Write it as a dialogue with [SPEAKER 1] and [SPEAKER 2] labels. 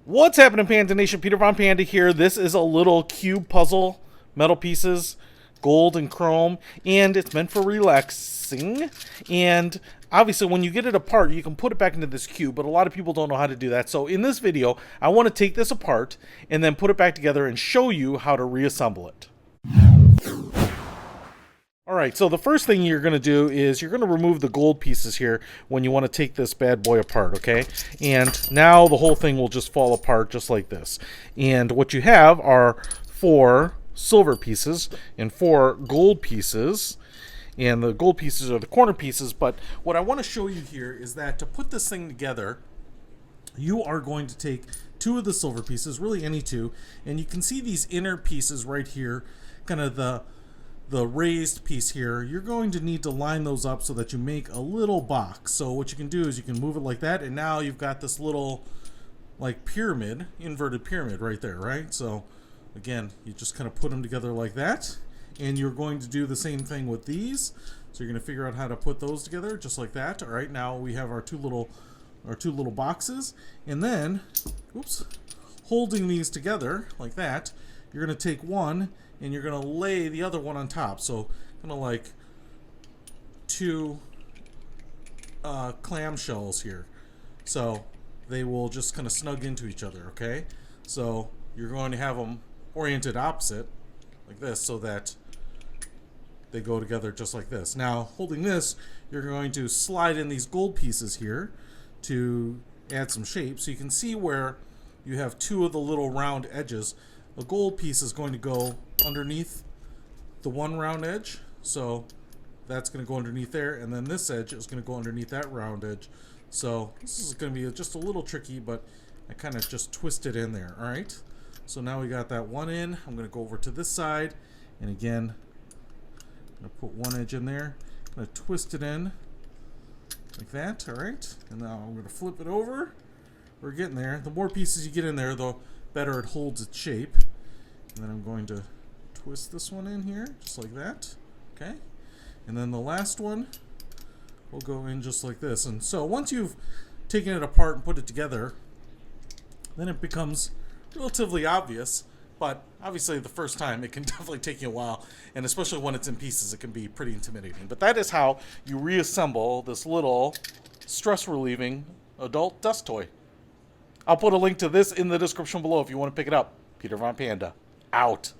[SPEAKER 1] What's happening, Panda Nation? Peter Von Panda here. This is a little cube puzzle, metal pieces, gold and chrome, and it's meant for relaxing. And obviously, when you get it apart, you can put it back into this cube, but a lot of people don't know how to do that. So in this video, I want to take this apart and then put it back together and show you how to reassemble it. Alright, so the first thing you're going to do is you're going to remove the gold pieces here when you want to take this bad boy apart, okay? And now the whole thing will just fall apart just like this. And what you have are 4 silver pieces and 4 gold pieces. And the gold pieces are the corner pieces, but what I want to show you here is that to put this thing together, you are going to take 2 of the silver pieces, really any 2, and you can see these inner pieces right here, kind of the raised piece here. You're going to need to line those up so that you make a little box. So what you can do is you can move it like that, and now you've got this little like pyramid, inverted pyramid right there, right? So again, you just kind of put them together like that, and you're going to do the same thing with these. So you're going to figure out how to put those together just like that. All right, now we have our two little boxes, and then oops, holding these together like that, you're going to take one and you're going to lay the other one on top. So kind of like 2 clamshells here. So they will just kind of snug into each other, okay? So you're going to have them oriented opposite like this so that they go together just like this. Now, holding this, you're going to slide in these gold pieces here to add some shape. So you can see where you have 2 of the little round edges. A gold piece is going to go underneath the one round edge, so that's going to go underneath there, and then this edge is going to go underneath that round edge. So this is going to be just a little tricky, but I kind of just twist it in there. All right, so now we got that one in. I'm going to go over to this side, and again, I'm going to put one edge in there. I'm going to twist it in like that. All right, and now I'm going to flip it over. We're getting there. The more pieces you get in there, the better it holds its shape. And then I'm going to twist this one in here just like that, okay? And then the last one will go in just like this. And so once you've taken it apart and put it together, then it becomes relatively obvious, but obviously the first time it can definitely take you a while, and especially when it's in pieces it can be pretty intimidating. But that is how you reassemble this little stress relieving adult dust toy. I'll put a link to this in the description below if you want to pick it up. Peter Von Panda, out.